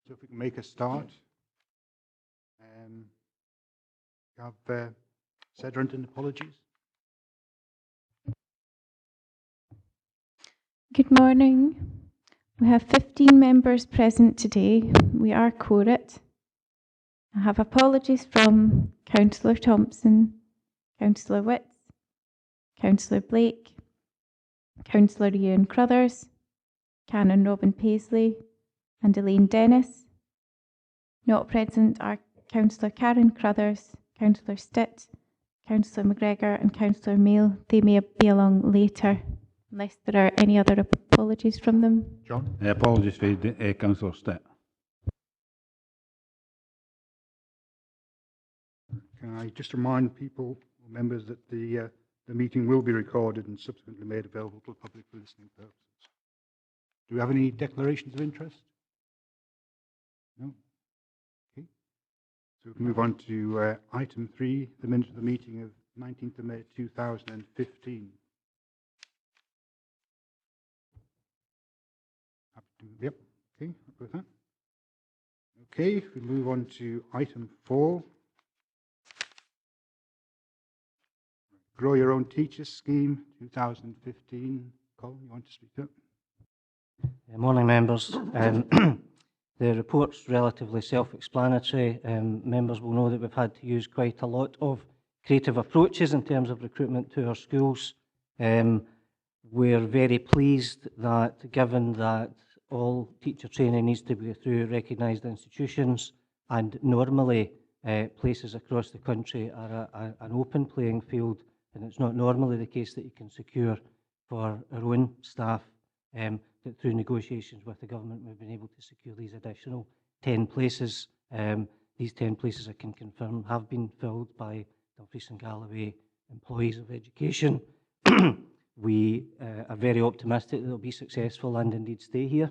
So if we can make a start. We have Sederunt and Apologies. Good morning. We have 15 members present today. We are quorate. I have apologies from Councillor Thompson, Councillor Witts, Councillor Blake, Councillor Ian Crothers, Canon Robin Paisley and Elaine Dennis. Not present are Councillor Karen Crothers, Councillor Stitt, Councillor McGregor and Councillor Mail. They may be along later unless there are any other apologies from them. John? Apologies for Councillor Stitt. Can I just remind people, or members, that the meeting will be recorded and subsequently made available to the public for listening purposes. Do we have any declarations of interest? No? Okay. So we can move on to item 3, the minutes of the meeting of 19th of May 2015. Yep, okay, with that. Okay, we move on to item 4. Grow Your Own Teachers Scheme 2015. Colin, you want to speak up? Morning, members. The report's relatively self-explanatory. Members will know that we've had to use quite a lot of creative approaches in terms of recruitment to our schools. We're very pleased that, given that all teacher training needs to be through recognised institutions, and normally places across the country are an open playing field, and it's not normally the case that you can secure for our own staff, that through negotiations with the government we've been able to secure these additional 10 places. These 10 places, I can confirm, have been filled by Dumfries and Galloway employees of education. We are very optimistic that they'll be successful and indeed stay here.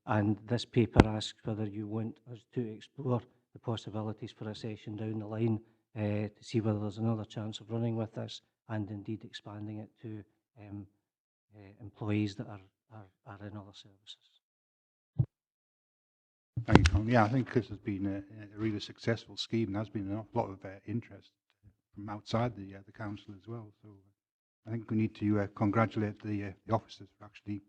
And this paper asks whether you want us to explore the possibilities for a session down the line to see whether there's another chance of running with this and indeed expanding it to employees that are in other services. Thank you, Colin. Yeah, I think this has been a really successful scheme. There's been an awful lot of interest from outside the council as well. So I think we need to congratulate the officers for actually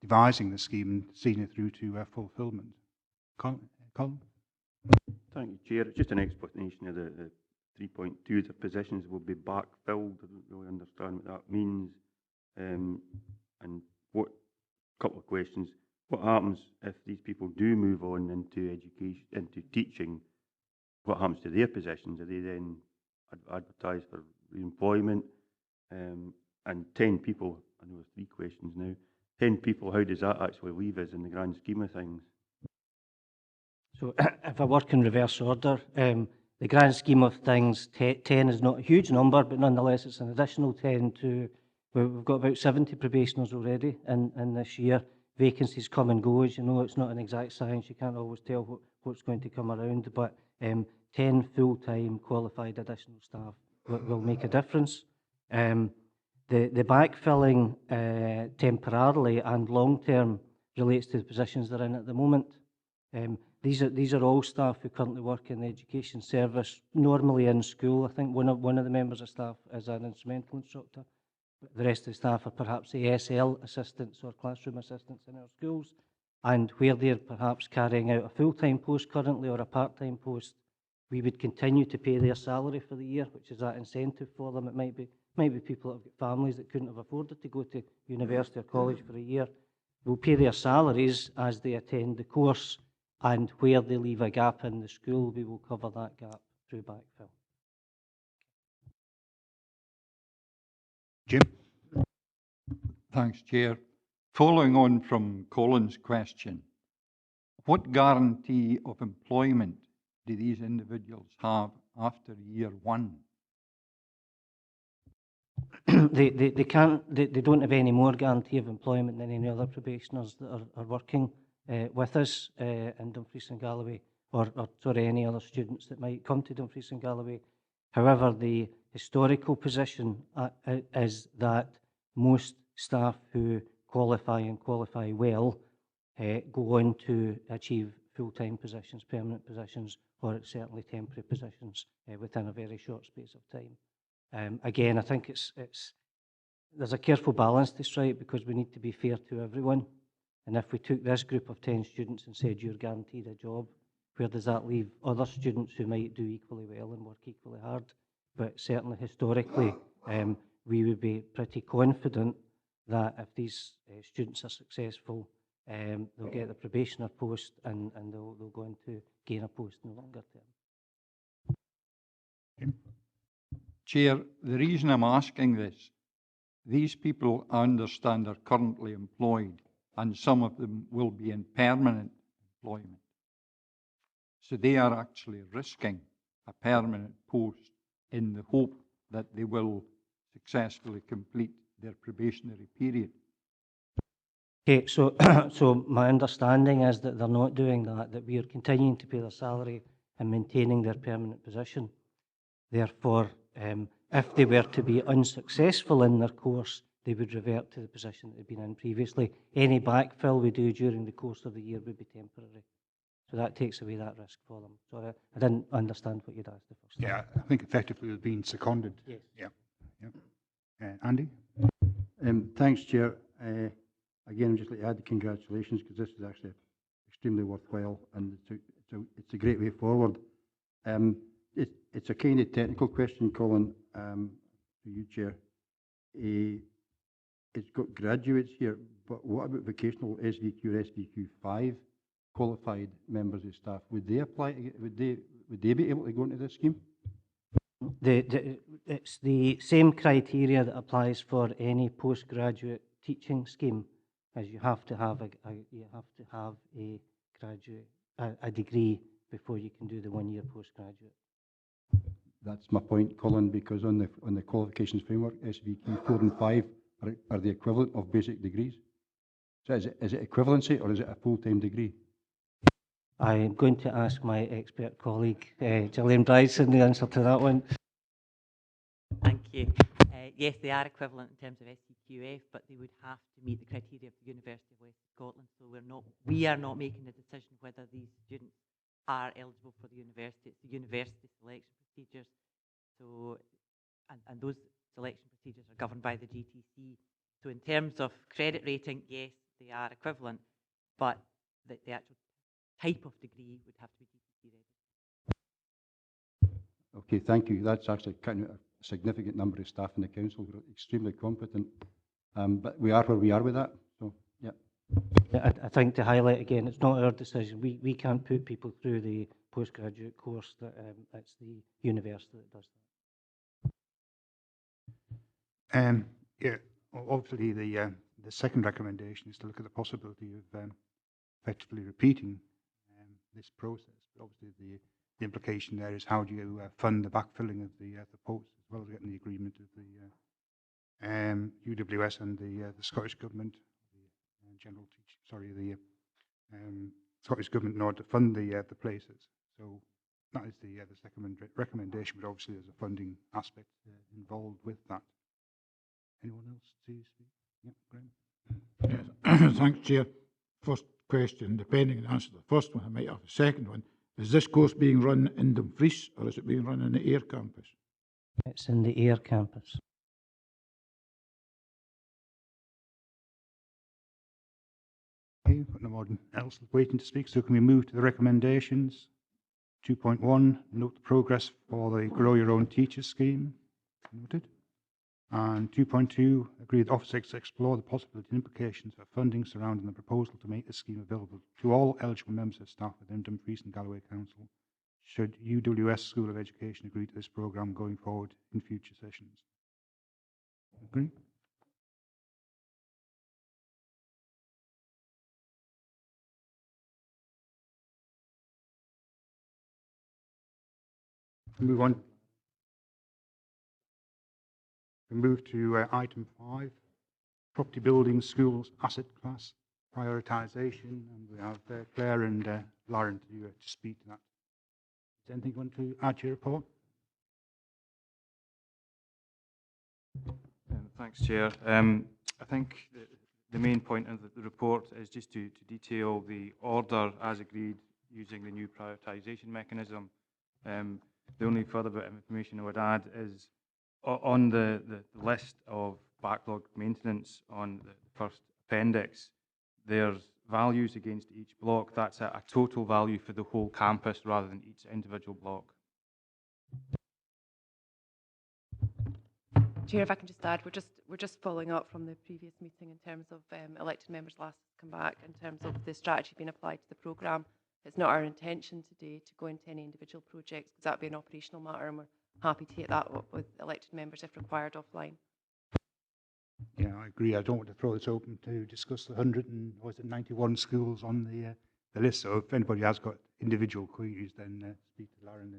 devising the scheme and seeing it through to fulfilment. Colin? Thank you, Chair. It's just an explanation of the 3.2. The positions will be backfilled. I don't really understand what that means. And what, couple of questions. What happens if these people do move on into education, into teaching? What happens to their positions? Are they then advertised for re-employment? And 10 people, I know there's 3 questions now. 10 people, how does that actually leave us in the grand scheme of things? So if I work in reverse order, the grand scheme of things, 10 is not a huge number, but nonetheless it's an additional 10 to, we've got about 70 probationers already in this year. Vacancies come and go, as you know, it's not an exact science, you can't always tell what's going to come around, but 10 full-time qualified additional staff will make a difference. The backfilling temporarily and long-term relates to the positions they're in at the moment. These are all staff who currently work in the education service, normally in school. I think one of the members of staff is an instrumental instructor. The rest of the staff are perhaps ASL assistants or classroom assistants in our schools. And where they're perhaps carrying out a full-time post currently or a part-time post, we would continue to pay their salary for the year, which is that incentive for them. It might be people that have got families that couldn't have afforded to go to university or college for a year. We'll pay their salaries as they attend the course, and where they leave a gap in the school, we will cover that gap through backfill. Jim? Thanks, Chair. Following on from Colin's question, what guarantee of employment do these individuals have after year 1? They don't have any more guarantee of employment than any other probationers that are working with us in Dumfries and Galloway, or any other students that might come to Dumfries and Galloway. However, the historical position is that most staff who qualify and qualify well go on to achieve full-time positions, permanent positions, or certainly temporary positions within a very short space of time. Again, I think there's a careful balance to strike because we need to be fair to everyone. And if we took this group of 10 students and said you're guaranteed a job, where does that leave other students who might do equally well and work equally hard? But certainly historically, we would be pretty confident that if these students are successful, they'll get the probationer post and they'll go on to gain a post in the longer term. Chair, the reason I'm asking this, these people, I understand, are currently employed, and some of them will be in permanent employment. So they are actually risking a permanent post in the hope that they will successfully complete their probationary period. Okay, so so my understanding is that they're not doing that, that we are continuing to pay their salary and maintaining their permanent position. Therefore, if they were to be unsuccessful in their course, they would revert to the position that they've been in previously. Any backfill we do during the course of the year would be temporary. So that takes away that risk for them. Sorry, I didn't understand what you'd asked the first time. Yeah, I think effectively they've been seconded. Yes. Yeah. Andy? Thanks, Chair. Again, I'd just like to add the congratulations because this is actually extremely worthwhile and it's a great way forward. It's a kind of technical question, Colin, to you, Chair. It's got graduates here, but what about vocational SVQ or SVQ5 qualified members of staff? Would they apply? Would they be able to go into this scheme? It's the same criteria that applies for any postgraduate teaching scheme, as you have to have a degree before you can do the 1 year postgraduate. That's my point, Colin, because on the qualifications framework, SVQ 4 and 5 are the equivalent of basic degrees. So is it equivalency or is it a full-time degree? I'm going to ask my expert colleague, Gillian Bryson, the answer to that one. Thank you. Yes, they are equivalent in terms of SCQF, but they would have to meet the criteria of the University of West Scotland. So we are not making the decision whether these students are eligible for the university. It's the university selection procedures. So, and those selection procedures are governed by the GTC. So in terms of credit rating, yes, they are equivalent, but the actual type of degree would have to be GTC ready. Okay, thank you. That's actually kind of a significant number of staff in the council who are extremely competent. But we are where we are with that. So, yeah. I think to highlight again, it's not our decision. We can't put people through the postgraduate course. It's the university that does that. Yeah, obviously the second recommendation is to look at the possibility of effectively repeating this process. But obviously the implication there is how do you fund the backfilling of the posts as well as getting the agreement of the UWS and the Scottish Government, the Scottish Government in order to fund the places. So that is the second recommendation, but obviously there's a funding aspect involved with that. Anyone else to speak? Yeah, Graham. Yes. Thanks, Chair. First question, depending on the answer to the first one, I might have a second one. Is this course being run in Dumfries or is it being run in the Ayr campus? It's in the Ayr campus. Okay, got no one else waiting to speak, so can we move to the recommendations? 2.1, note the progress for the Grow Your Own Teacher scheme. Noted. And 2.2, agree with Office to explore the possibility and implications for funding surrounding the proposal to make this scheme available to all eligible members of staff within Dumfries and Galloway Council. Should UWS School of Education agree to this programme going forward in future sessions? Agree? Move on. We move to item 5, property buildings, schools, asset class, prioritisation, and we have Claire and Lauren to speak to that. Is there anything you want to add to your report? Thanks, Chair. I think the main point of the report is just to detail the order as agreed using the new prioritisation mechanism. The only further bit of information I would add is on the list of backlog maintenance on the first appendix, there's values against each block. That's a total value for the whole campus rather than each individual block. Chair, if I can just add, we're just following up from the previous meeting in terms of elected members last come back in terms of the strategy being applied to the programme. It's not our intention today to go into any individual projects because that would be an operational matter, and we're happy to take that up with elected members if required offline. Yeah, I agree. I don't want to throw this open to discuss the 191 schools on the list. So if anybody has got individual queries, then speak to Lauren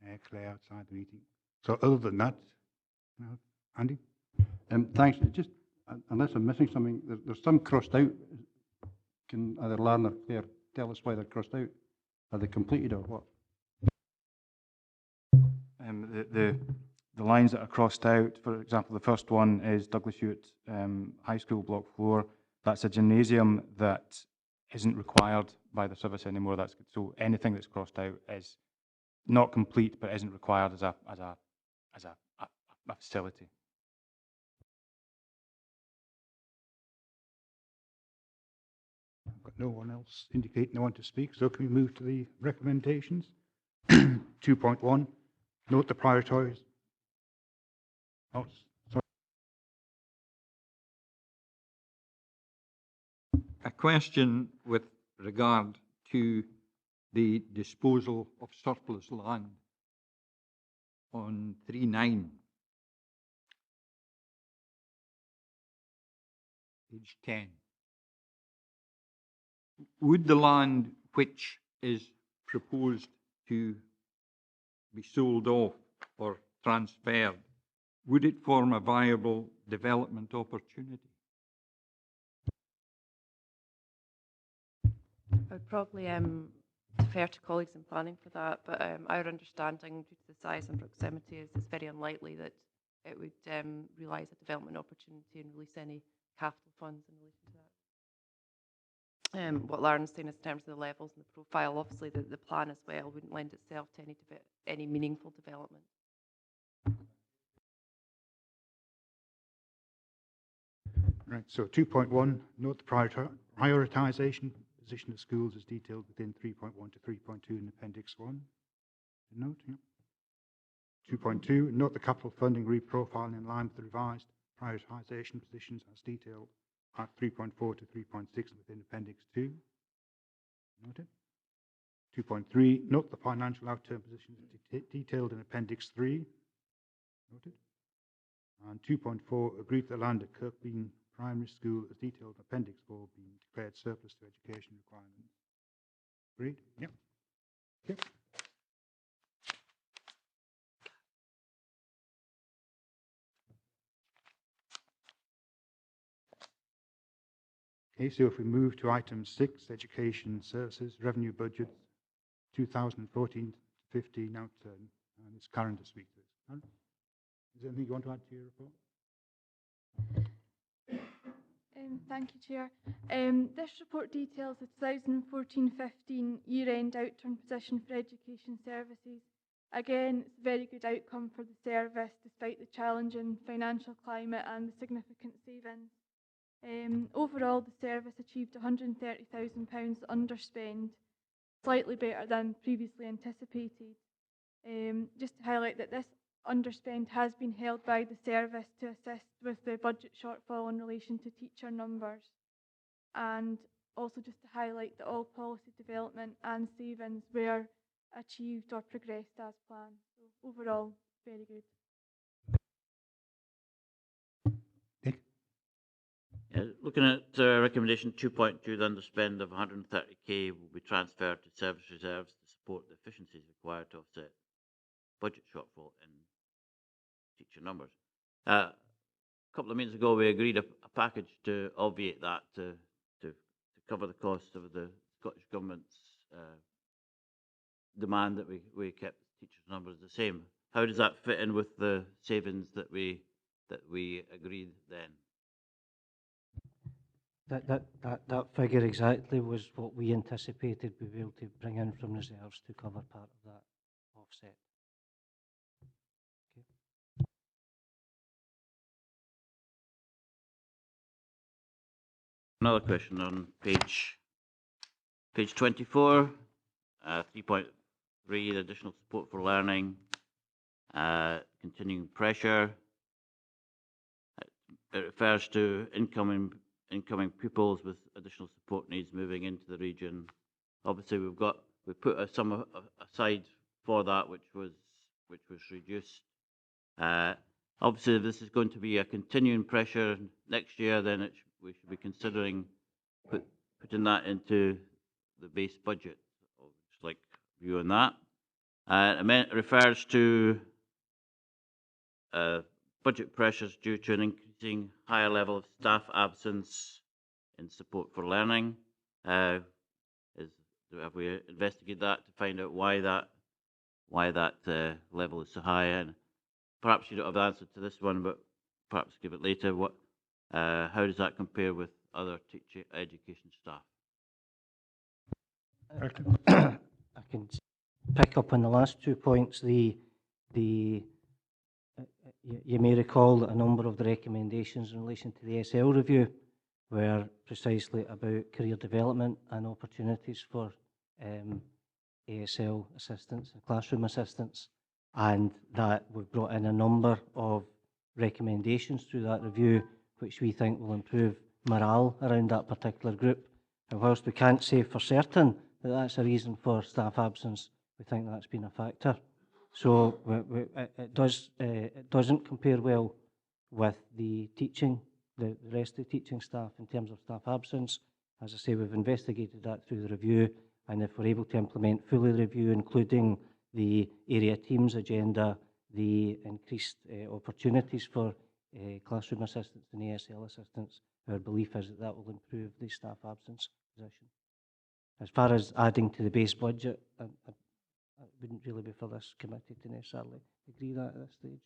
and Claire outside the meeting. So other than that, Andy? Thanks. Just unless I'm missing something, there's some crossed out. Can either Lauren or Claire tell us why they're crossed out? Are they completed or what? The lines that are crossed out, for example, the first one is Douglas Hewitt High School Block 4. That's a gymnasium that isn't required by the service anymore. So anything that's crossed out is not complete, but isn't required as a facility. I've got no one else indicating they want to speak, so can we move to the recommendations? 2.1, note the prioritise. Oh, sorry. A question with regard to the disposal of surplus land on 3.9, page 10. Would the land which is proposed to be sold off or transferred, would it form a viable development opportunity? I would probably defer to colleagues in planning for that, but our understanding due to the size and proximity is it's very unlikely that it would realise a development opportunity and release any capital funds in relation to that. What Lauren's saying is in terms of the levels and the profile, obviously the plan as well wouldn't lend itself to any meaningful development. Right, so 2.1, note the prioritisation position of schools is detailed within 3.1 to 3.2 in Appendix 1. Note, yeah. 2.2, note the capital funding reprofiling in line with the revised prioritisation positions as detailed at 3.4 to 3.6 within Appendix 2. Noted. 2.3, note the financial outturn positions detailed in Appendix 3. Noted. And 2.4, agree that the land at Kirkbean Primary School as detailed in Appendix 4 being declared surplus to education requirements. Agreed? Yep. Okay. Okay, so if we move to item 6, education services, revenue budget 2014 to 15 outturn, and it's Karen to speak to this. Karen? Is there anything you want to add to your report? Thank you, Chair. This report details the 2014-15 year-end outturn position for education services. Again, it's a very good outcome for the service despite the challenging financial climate and the significant savings. Overall, the service achieved £130,000 underspend, slightly better than previously anticipated. Just to highlight that this underspend has been held by the service to assist with the budget shortfall in relation to teacher numbers, and also just to highlight that all policy development and savings were achieved or progressed as planned. So overall, very good. Nick? Yeah, looking at recommendation 2.2, the underspend of 130k will be transferred to service reserves to support the efficiencies required to offset budget shortfall in teacher numbers. A couple of meetings ago, we agreed a package to obviate that to cover the cost of the Scottish Government's demand that we kept teachers' numbers the same. How does that fit in with the savings that we agreed then? That figure exactly was what we anticipated we'd be able to bring in from reserves to cover part of that offset. Another question on page 24, 3.3, the additional support for learning, continuing pressure. It refers to incoming pupils with additional support needs moving into the region. Obviously, we put a sum aside for that, which was reduced. Obviously, if this is going to be a continuing pressure next year, then we should be considering putting that into the base budget. Just like view on that. It refers to budget pressures due to an increasing higher level of staff absence in support for learning. Have we investigated that to find out why that level is so high? And perhaps you don't have the answer to this one, but perhaps give it later. How does that compare with other teacher education staff? I can pick up on the last 2 points. You may recall that a number of the recommendations in relation to the SL review were precisely about career development and opportunities for ASL assistants and classroom assistants, and that we've brought in a number of recommendations through that review which we think will improve morale around that particular group. And whilst we can't say for certain that that's a reason for staff absence, we think that's been a factor. So it doesn't compare well with the rest of the teaching staff in terms of staff absence. As I say, we've investigated that through the review, and if we're able to implement fully the review, including the area teams agenda, the increased opportunities for classroom assistants and ASL assistants, our belief is that that will improve the staff absence position. As far as adding to the base budget, it wouldn't really be for this committee to necessarily agree that at this stage.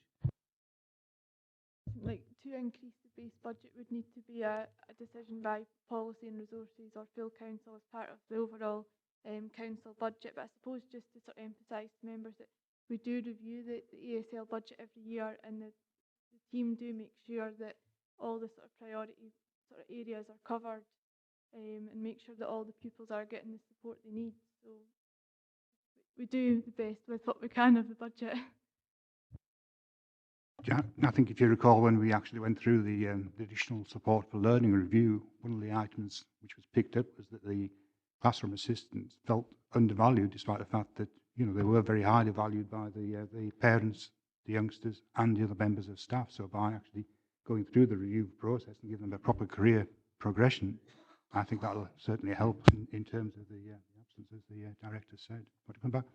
Like, to increase the base budget would need to be a decision by policy and resources or full council as part of the overall council budget. But I suppose just to sort of emphasise to members that we do review the ESL budget every year, and the team do make sure that all the sort of priority sort of areas are covered, and make sure that all the pupils are getting the support they need. So we do the best with what we can of the budget. Yeah, I think if you recall, when we actually went through the additional support for learning review, one of the items which was picked up was that the classroom assistants felt undervalued, despite the fact that they were very highly valued by the parents, the youngsters, and the other members of staff. So by actually going through the review process and giving them a proper career progression, I think that will certainly help in terms of the absence, as the director said. Want to come back?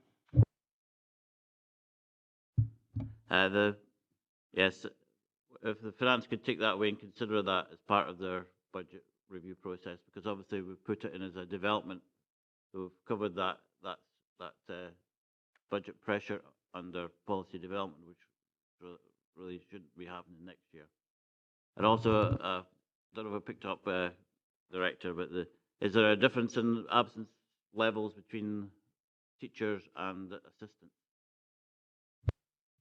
Yes, if the finance could take that away and consider that as part of their budget review process, because obviously we've put it in as a development, so we've covered that budget pressure under policy development, which really shouldn't be happening next year. And also, I don't know if I picked up Director, but is there a difference in absence levels between teachers and assistants?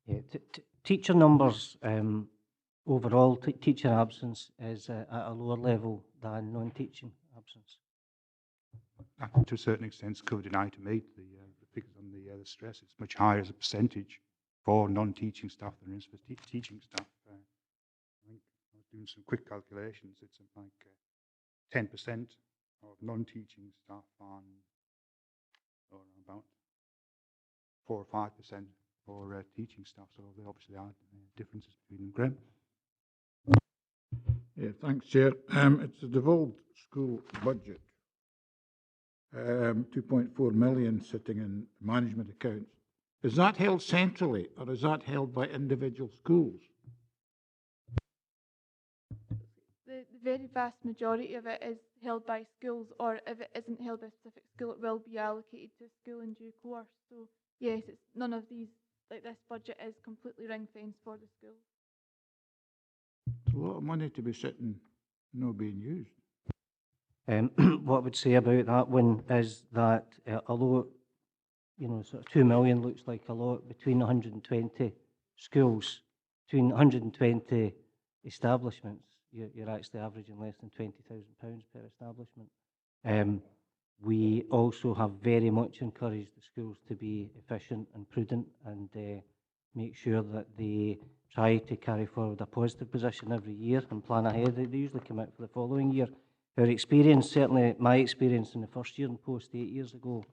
Yeah, teacher numbers overall, teacher absence is at a lower level than non-teaching absence. That, to a certain extent, is covered in item 8, the figures on the stress. It's much higher as a percentage for non-teaching staff than it is for teaching staff. I think I was doing some quick calculations. It's like 10% of non-teaching staff on, or about 4 or 5% for teaching staff. So there obviously are differences between them. Graham? Yeah, thanks, Chair. It's a devolved school budget. 2.4 million sitting in management accounts. Is that held centrally, or is that held by individual schools? The very vast majority of it is held by schools, or if it isn't held by a specific school, it will be allocated to a school in due course. So yes, it's none of these, like this budget is completely ring-fenced for the schools. It's a lot of money to be sitting not being used. What I would say about that one is that although, you know, sort of 2 million looks like a lot, between 120 schools, between 120 establishments, you're actually averaging less than £20,000 per establishment. We also have very much encouraged the schools to be efficient and prudent and make sure that they try to carry forward a positive position every year and plan ahead. They usually come out for the following year. Our experience, certainly my experience in the first year in post 8 years ago,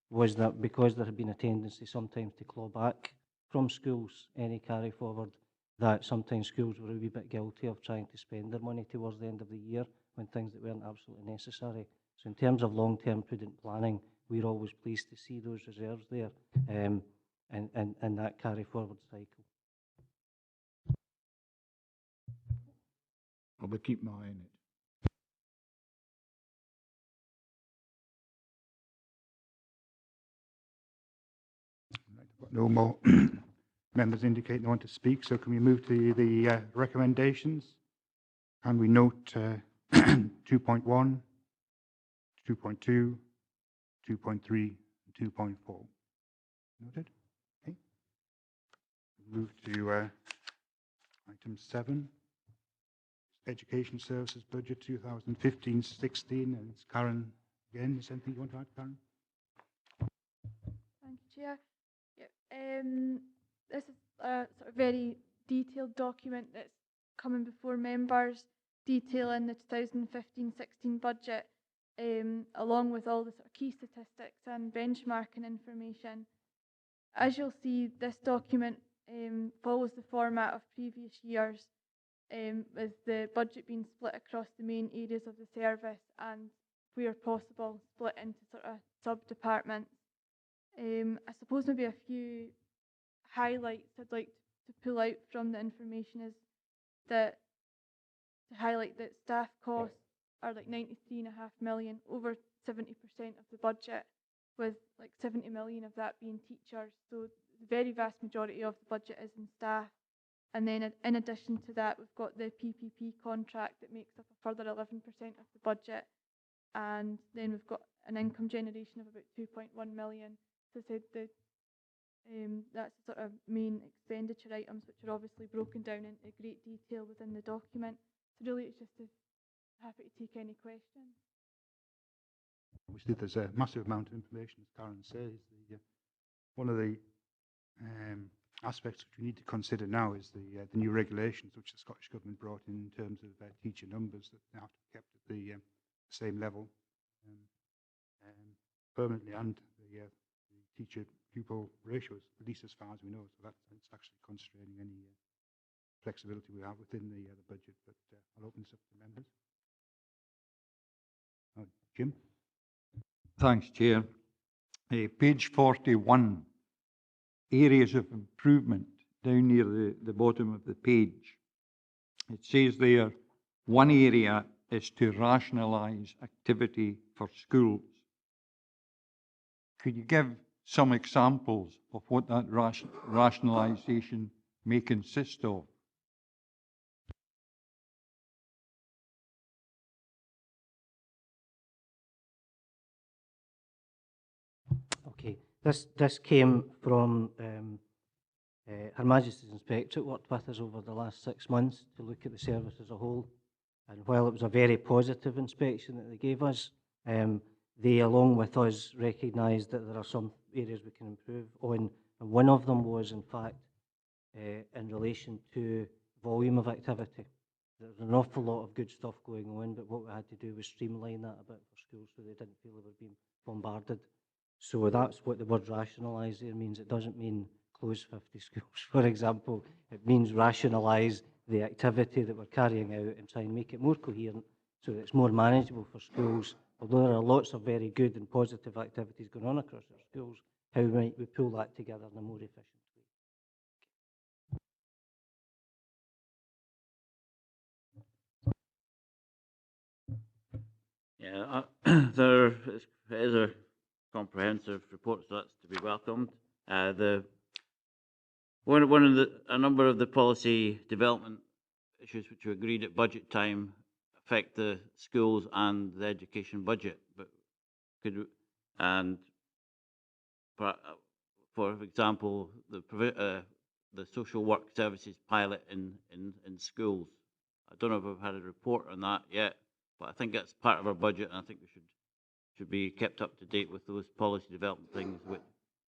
was that because there had been a tendency sometimes to claw back from schools any carry forward, that sometimes schools were a wee bit guilty of trying to spend their money towards the end of the year when things that weren't absolutely necessary. So in terms of long-term prudent planning, we're always pleased to see those reserves there and that carry forward cycle. I'll be keeping my eye on it. Right, I've got no more members indicate they want to speak, so can we move to the recommendations? And we note 2.1, 2.2, 2.3, and 2.4. Noted? Okay. Move to item 7. Education Services Budget 2015-16, and it's Karen again. Is anything you want to add, Karen? Thank you, Chair. Yep. This is a sort of very detailed document that's coming before members, detailing the 2015-16 budget, along with all the sort of key statistics and benchmarking information. As you'll see, this document follows the format of previous years, with the budget being split across the main areas of the service and, where possible, split into sort of sub-departments. I suppose maybe a few highlights I'd like to pull out from the information is that to highlight that staff costs are like 93.5 million, over 70% of the budget, with like 70 million of that being teachers. So the very vast majority of the budget is in staff. And then in addition to that, we've got the PPP contract that makes up a further 11% of the budget. And then we've got an income generation of about 2.1 million. So I said that's the sort of main expenditure items, which are obviously broken down into great detail within the document. So really it's just happy to take any questions. Obviously, there's a massive amount of information, as Karen says. One of the aspects which we need to consider now is the new regulations which the Scottish Government brought in terms of teacher numbers that have to be kept at the same level permanently, and the teacher-pupil ratios, at least as far as we know. So it's actually constraining any flexibility we have within the budget. But I'll open this up to members. Jim? Thanks, Chair. Page 41, areas of improvement, down near the bottom of the page. It says there, one area is to rationalise activity for schools. Could you give some examples of what that rationalisation may consist of? Okay, this came from Her Majesty's Inspectorate worked with us over the last 6 months to look at the service as a whole. And while it was a very positive inspection that they gave us, they, along with us, recognised that there are some areas we can improve on. And one of them was, in fact, in relation to volume of activity. There's an awful lot of good stuff going on, but what we had to do was streamline that a bit for schools so they didn't feel they were being bombarded. So that's what the word rationalise there means. It doesn't mean close 50 schools, for example. It means rationalise the activity that we're carrying out and try and make it more coherent so that it's more manageable for schools. Although there are lots of very good and positive activities going on across our schools, how might we pull that together in a more efficient way? Yeah, there is a comprehensive report, so that's to be welcomed. A number of the policy development issues which were agreed at budget time affect the schools and the education budget, but could, and for example, the social work services pilot in schools. I don't know if we've had a report on that yet, but I think that's part of our budget, and I think we should be kept up to date with those policy development things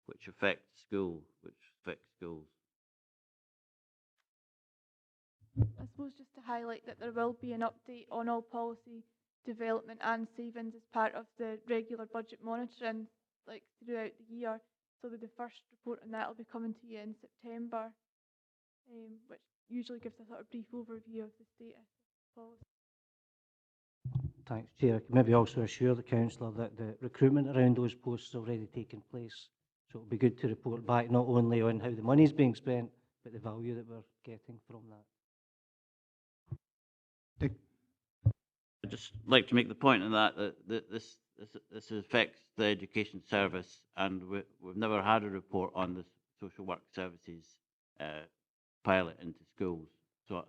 which affect schools. I suppose just to highlight that there will be an update on all policy development and savings as part of the regular budget monitoring, like throughout the year. So the first report on that will be coming to you in September, which usually gives a sort of brief overview of the status of policy. Thanks, Chair. I could maybe also assure the councillor that the recruitment around those posts has already taken place. So it'll be good to report back not only on how the money is being spent, but the value that we're getting from that. Dick? I'd just like to make the point on that this affects the education service, and we've never had a report on the social work services pilot into schools. So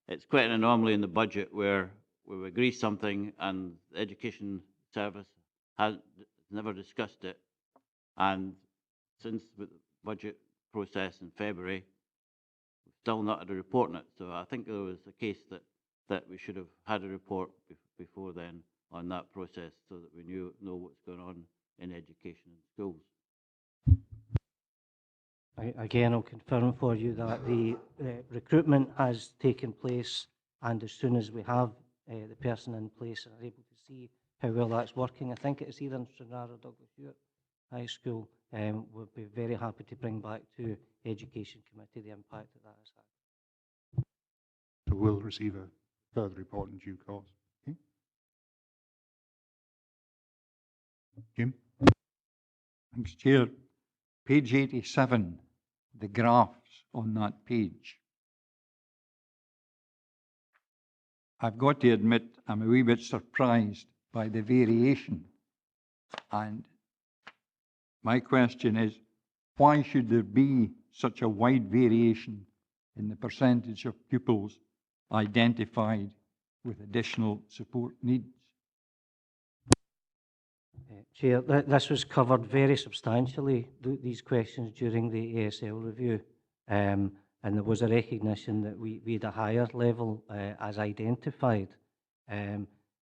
it's quite an anomaly in the budget where we agree something and the education service has never discussed it, and since the budget process in February, we've still not had a report on it. So I think there was a case that we should have had a report before then on that process, so that we know what's going on in education in schools. Again, I'll confirm for you that the recruitment has taken place, and as soon as we have the person in place and are able to see how well that's working, I think it is either in Stranraer or Douglas Stewart High School, we'll be very happy to bring back to Education Committee the impact that has had. So we'll receive a further report in due course. Okay. Jim? Thanks, Chair. Page 87, the graphs on that page. I've got to admit, I'm a wee bit surprised by the variation. And my question is, why should there be such a wide variation in the percentage of pupils identified with additional support needs? Chair, this was covered very substantially, these questions, during the ASL review. And there was a recognition that we had a higher level as identified.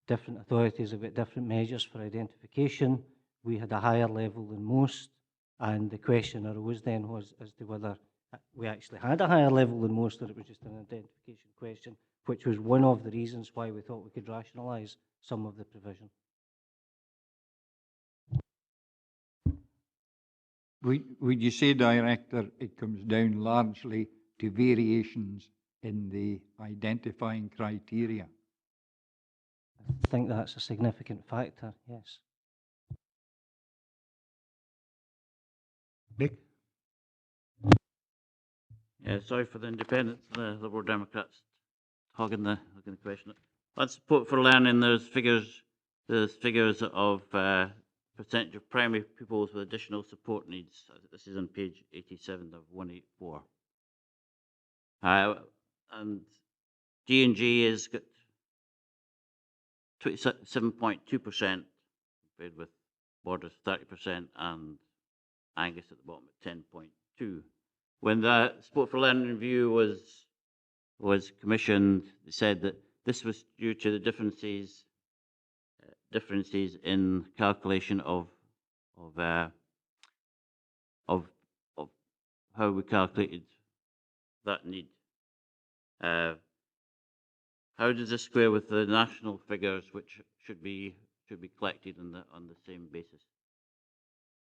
Different authorities have got different measures for identification. We had a higher level than most, and the question arose then was as to whether we actually had a higher level than most, or it was just an identification question, which was one of the reasons why we thought we could rationalise some of the provision. Would you say, Director, it comes down largely to variations in the identifying criteria? I think that's a significant factor, yes. Nick? Yeah, sorry for the independents, the Liberal Democrats hogging the question. On support for learning, there's figures of percentage of primary pupils with additional support needs. This is on page 87 of 184. And G&G has got 27.2%, compared with Borders 30%, and Angus at the bottom at 10.2%. When the Support for Learning review was commissioned, they said that this was due to the differences in calculation of how we calculated that need. How does this square with the national figures, which should be collected on the same basis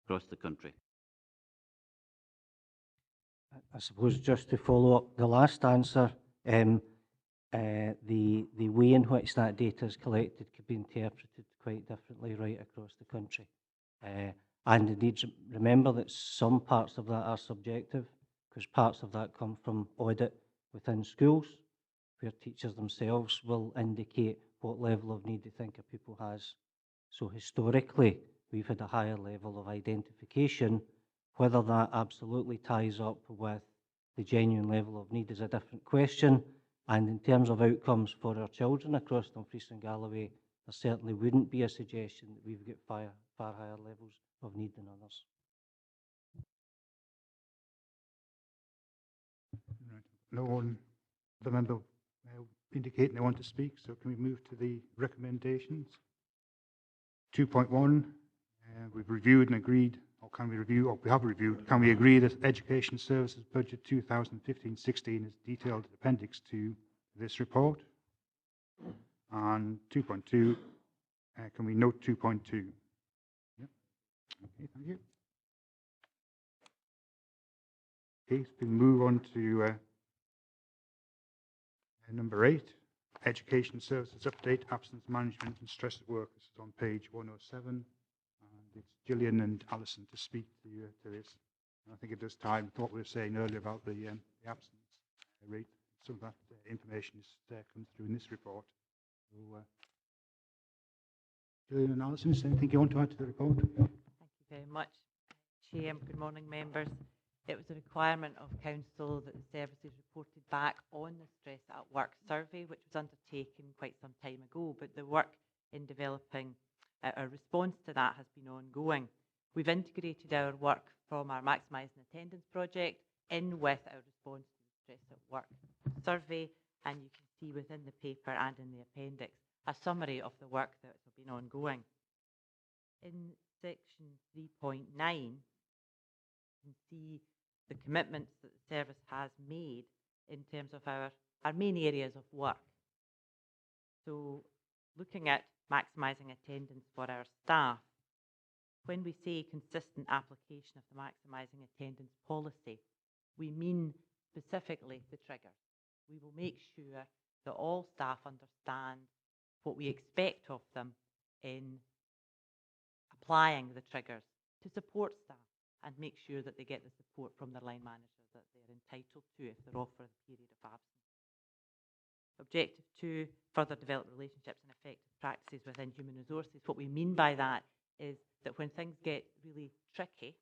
across the country? I suppose just to follow up the last answer, the way in which that data is collected could be interpreted quite differently right across the country. And indeed, remember that some parts of that are subjective, because parts of that come from audit within schools, where teachers themselves will indicate what level of need they think a pupil has. So historically, we've had a higher level of identification. Whether that absolutely ties up with the genuine level of need is a different question, And in terms of outcomes for our children across Dumfries and Galloway, there certainly wouldn't be a suggestion that we've got far higher levels of need than others. Right. No one, the member indicating they want to speak, so can we move to the recommendations? 2.1, we've reviewed and agreed, or can we review, or we have reviewed, can we agree that Education Services Budget 2015-16 is detailed in Appendix 2 to this report? And 2.2, can we note 2.2? Yep. Okay, thank you. Okay, so we move on to number 8, Education Services Update, Absence Management and Stress at Work. This is on page 107. And it's Gillian and Alison to speak to this. And I think it does tie with what we were saying earlier about the absence rate. Some of that information comes through in this report. So, Gillian and Alison, is there anything you want to add to the report? Thank you very much, Chair. Good morning, members. It was a requirement of Council that the services reported back on the Stress at Work survey, which was undertaken quite some time ago, but the work in developing a response to that has been ongoing. We've integrated our work from our Maximising Attendance project in with our response to the Stress at Work survey, and you can see within the paper and in the appendix a summary of the work that has been ongoing. In section 3.9, you can see the commitments that the service has made in terms of our main areas of work. So looking at maximising attendance for our staff, when we say consistent application of the maximising attendance policy, we mean specifically the triggers. We will make sure that all staff understand what we expect of them in applying the triggers to support staff and make sure that they get the support from their line manager that they're entitled to if they're off for a period of absence. Objective 2, further develop relationships and effective practices within human resources. What we mean by that is that when things get really tricky,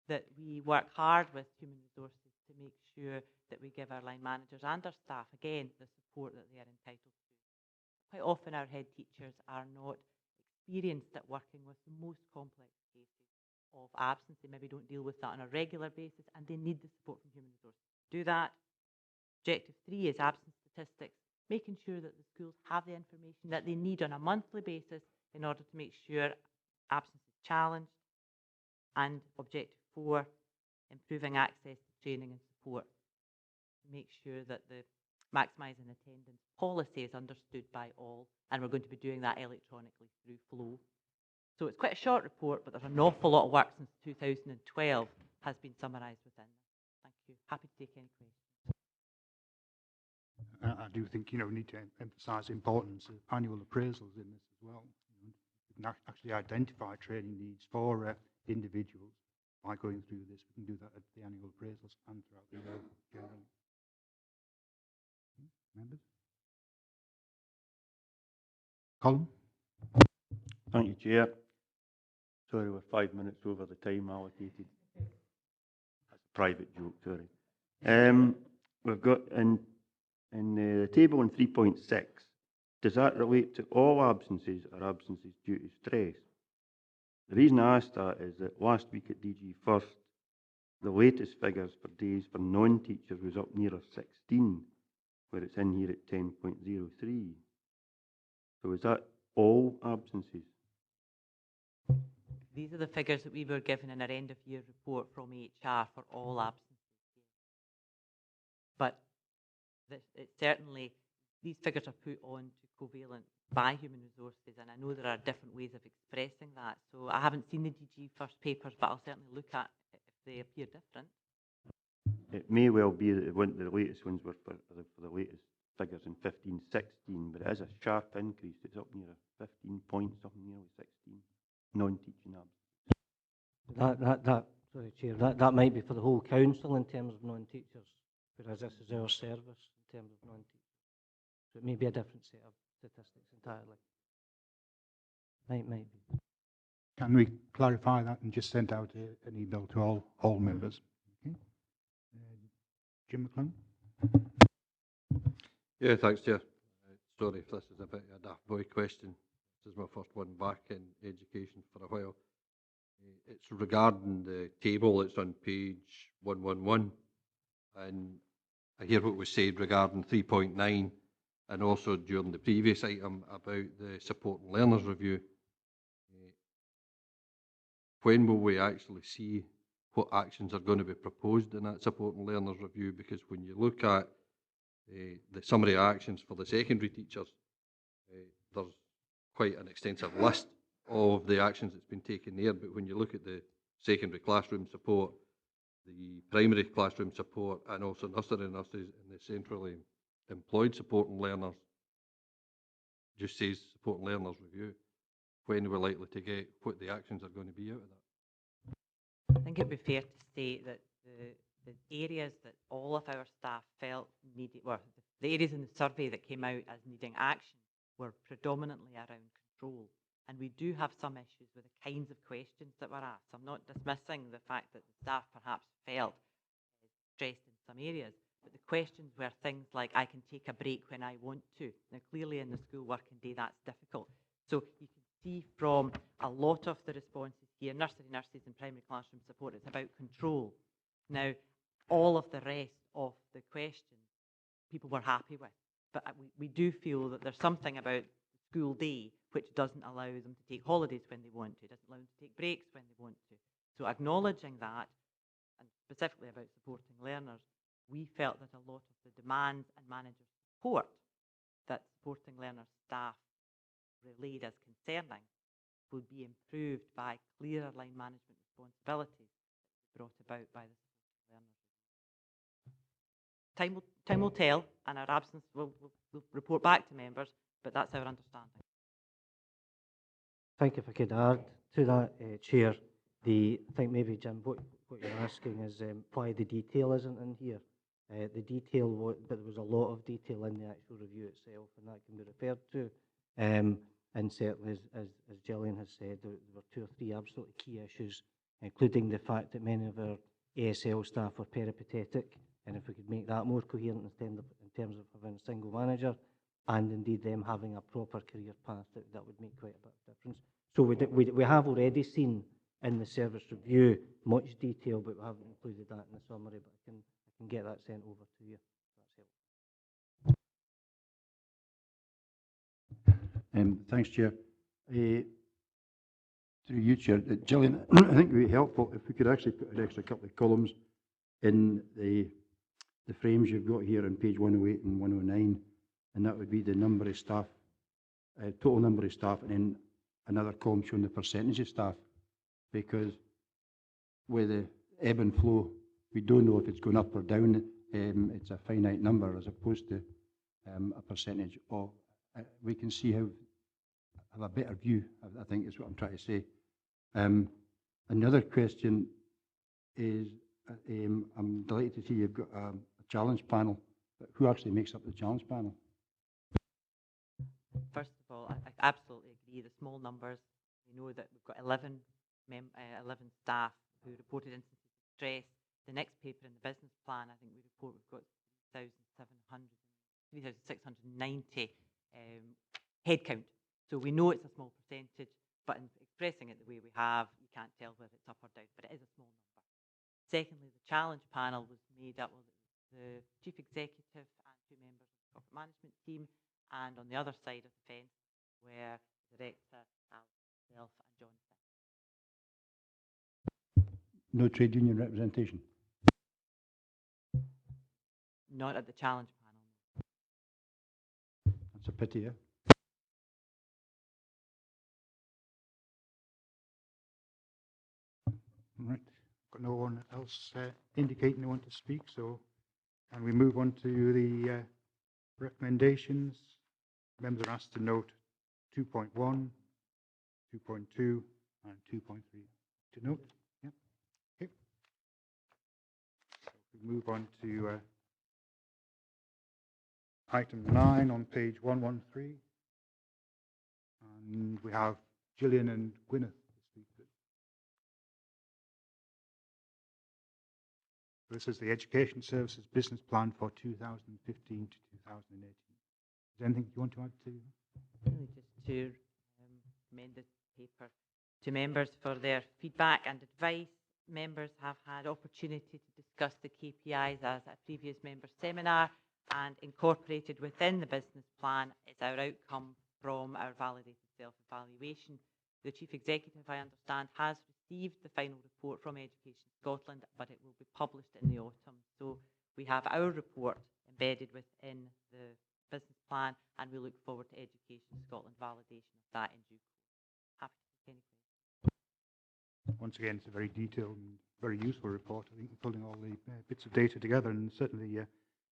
that we work hard with human resources to make sure that we give our line managers and our staff, again, the support that they are entitled to. Quite often our head teachers are not experienced at working with the most complex cases of absence. They maybe don't deal with that on a regular basis, and they need the support from human resources to do that. Objective 3 is absence statistics, making sure that the schools have the information that they need on a monthly basis in order to make sure absence is challenged. And objective 4, improving access to training and support, to make sure that the maximising attendance policy is understood by all, and we're going to be doing that electronically through Flow. So it's quite a short report, but there's an awful lot of work since 2012 has been summarised within this. Thank you. Happy to take any questions. I do think, we need to emphasise the importance of annual appraisals in this as well. We can actually identify training needs for individuals by going through this. We can do that at the annual appraisals and throughout the year generally. Members? Colin? Thank you, Chair. Sorry, we're 5 minutes over the time allocated. That's a private joke, sorry. We've got in the table in 3.6, does that relate to all absences or absences due to stress? The reason I asked that is that last week at DG First, the latest figures for days for non-teachers was up nearer 16, where it's in here at 10.03. So is that all absences? These are the figures that we were given in our end-of-year report from HR for all absences. But it's certainly, these figures are put on to Covalent by Human Resources, and I know there are different ways of expressing that. So I haven't seen the DG First papers, but I'll certainly look at if they appear different. It may well be that the latest ones were for the latest figures in 15-16, but it is a sharp increase. It's up near 15 points, something nearly 16 non-teaching absences. Sorry, Chair, that might be for the whole council in terms of non-teachers, whereas this is our service in terms of non-teachers. So it may be a different set of statistics entirely. Might be. Can we clarify that and just send out an email to all members? Okay. Jim McClellan? Yeah, thanks, Chair. Sorry if this is a bit of a daft boy question. This is my first one back in education for a while. It's regarding the table that's on page 111, and I hear what was said regarding 3.9 and also during the previous item about the support and learners review. When will we actually see what actions are going to be proposed in that support and learners review? Because when you look at the summary actions for the secondary teachers, there's quite an extensive list of the actions that's been taken there, but when you look at the secondary classroom support, the primary classroom support, and also nursery nurses and the centrally employed support and learners, just says support and learners review. When we're likely to get what the actions are going to be out of that? I think it would be fair to say that the areas that all of our staff felt needed, well, the areas in the survey that came out as needing action were predominantly around control. And we do have some issues with the kinds of questions that were asked. I'm not dismissing the fact that the staff perhaps felt stressed in some areas, but the questions were things like, I can take a break when I want to. Now, clearly in the school working day, that's difficult. So you can see from a lot of the responses here, nursery nurses and primary classroom support, it's about control. Now, all of the rest of the questions, people were happy with. But we do feel that there's something about the school day which doesn't allow them to take holidays when they want to, doesn't allow them to take breaks when they want to. So acknowledging that, and specifically about supporting learners, we felt that a lot of the demands and manager support that supporting learner staff relayed as concerning would be improved by clearer line management responsibilities brought about by the supporting learners. Time will tell, and our absence will report back to members, but that's our understanding. I think if I could add to that, Chair, I think maybe, Jim, what you're asking is why the detail isn't in here. The detail, but there was a lot of detail in the actual review itself, and that can be referred to. And certainly, as Gillian has said, there were 2 or 3 absolutely key issues, including the fact that many of our ASL staff were peripatetic, and if we could make that more coherent in terms of having a single manager, and indeed them having a proper career path, that would make quite a bit of difference. So we have already seen in the service review much detail, but we haven't included that in the summary, but I can get that sent over to you. That's helpful. Thanks, Chair. Through you, Chair. Gillian, I think it would be helpful if we could actually put an extra couple of columns in the frames you've got here on page 108 and 109, and that would be the number of staff, total number of staff, and then another column showing the percentage of staff, because with the ebb and flow, we don't know if it's going up or down. It's a finite number as opposed to a percentage of. We can see have a better view, I think is what I'm trying to say. Another question is, I'm delighted to see you've got a challenge panel, but who actually makes up the challenge panel? First of all, I absolutely agree. The small numbers, we know that we've got 11 staff who reported instances of stress. The next paper in the business plan, I think we report we've got 3,690 headcount. So we know it's a small percentage, but in expressing it the way we have, you can't tell whether it's up or down, but it is a small number. Secondly, the challenge panel was made up of the chief executive and 2 members of the corporate management team, and on the other side of the fence were the director, myself, and John. No trade union representation? Not at the challenge panel. That's a pity, yeah? Right. Got no one else indicating they want to speak, so can we move on to the recommendations? Members are asked to note 2.1, 2.2, and 2.3. To note? Yeah. Okay. So we move on to item 9 on page 113. And we have Gillian and Gwyneth to speak to. This is the Education Services Business Plan for 2015 to 2018. there anything you want to add to? Really just to commend the paper to members for their feedback and advice. Members have had opportunity to discuss the KPIs as a previous member seminar, and incorporated within the business plan is our outcome from our validated self-evaluation. The Chief Executive, I understand, has received the final report from Education Scotland, but it will be published in the autumn. So we have our report embedded within the business plan, and we look forward to Education Scotland validation of that in due course. Happy to take any questions. Once again, it's a very detailed and very useful report. I think pulling all the bits of data together, and certainly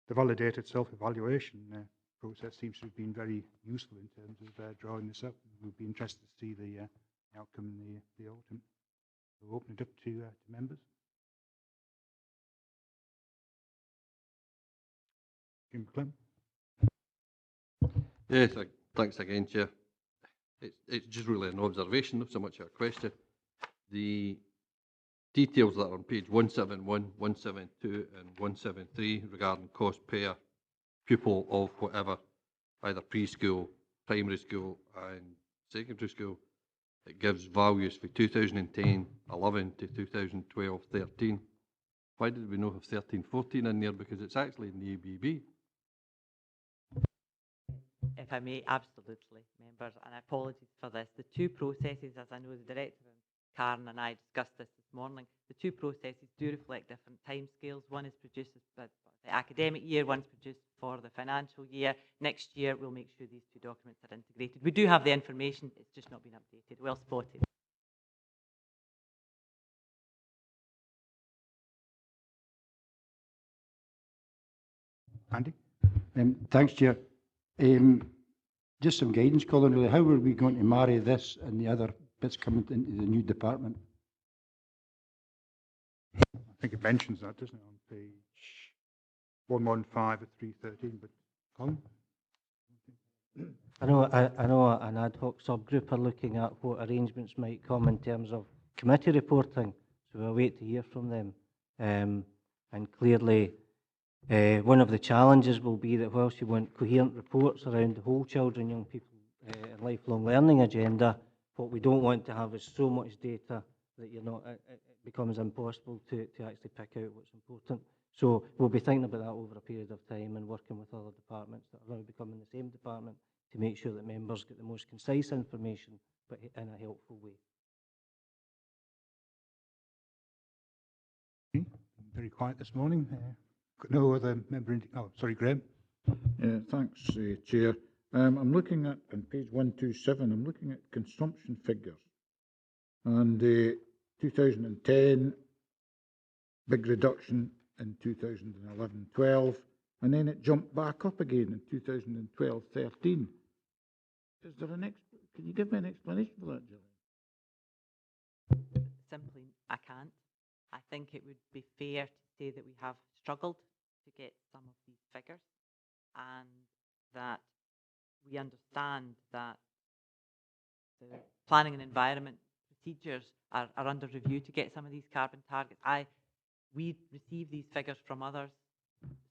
the validated self-evaluation process seems to have been very useful in terms of drawing this up. We'll be interested to see the outcome in the autumn. We'll open it up to members. Jim McClem. Yes, thanks again, Chair. It's just really an observation, not so much a question. The details that are on page 171, 172 and 173 regarding cost per pupil of whatever, either preschool, primary school and secondary school, it gives values for 2010-11 to 2012-13. Why did we not have 13-14 in there? Because it's actually in the ABB. If I may, absolutely, members, and apologies for this. The two processes, as I know the Director and Karen and I discussed this morning, the two processes do reflect different timescales. One is produced for the academic year, one's produced for the financial year. Next year, we'll make sure these two documents are integrated. We do have the information, it's just not been updated. Well spotted. Andy? Thanks, Chair. Just some guidance, Colin, really. How are we going to marry this and the other bits coming into the new department? I think it mentions that, doesn't it, on page 115 at 313, but Colin? I know an ad hoc subgroup are looking at what arrangements might come in terms of committee reporting, so we'll wait to hear from them. And clearly, one of the challenges will be that whilst you want coherent reports around the whole children, young people and lifelong learning agenda, what we don't want to have is so much data that it becomes impossible to actually pick out what's important. So we'll be thinking about that over a period of time and working with other departments that are now becoming the same department to make sure that members get the most concise information, but in a helpful way. Very quiet this morning. Got no other member. Oh, sorry, Graham. Thanks, Chair. I'm looking at, on page 127, I'm looking at consumption figures. And 2010, big reduction in 2011-12, and then it jumped back up again in 2012-13. Is there can you give me an explanation for that, Gillian? Simply, I can't. I think it would be fair to say that we have struggled to get some of these figures, and that we understand that the planning and environment procedures are under review to get some of these carbon targets. We receive these figures from others.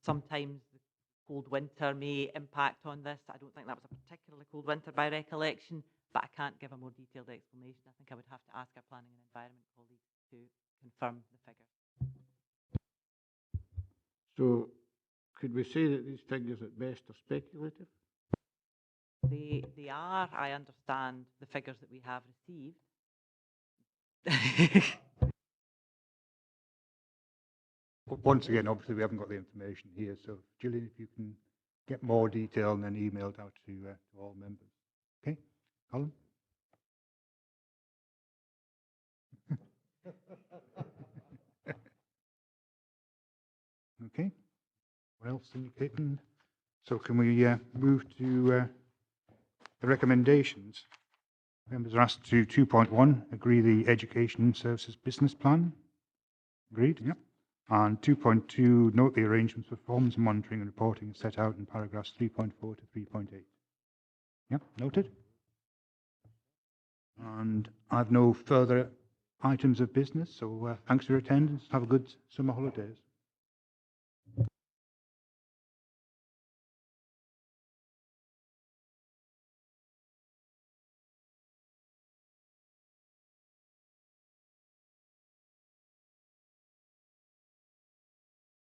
Sometimes the cold winter may impact on this. I don't think that was a particularly cold winter by recollection, but I can't give a more detailed explanation. I think I would have to ask our planning and environment colleagues to confirm the figures. So could we say that these figures at best are speculative? They are, I understand, the figures that we have received. Once again, obviously, we haven't got the information here, so Gillian, if you can get more detail and then email it out to all members. Okay, Colin? Okay, what else indicating? So can we move to the recommendations? Members are asked to 2.1, agree the Education Services Business Plan. Agreed, yep. And 2.2, note the arrangements for performance monitoring and reporting set out in paragraphs 3.4 to 3.8. Yep, noted. And I've no further items of business, so thanks for your attendance. Have a good summer holidays.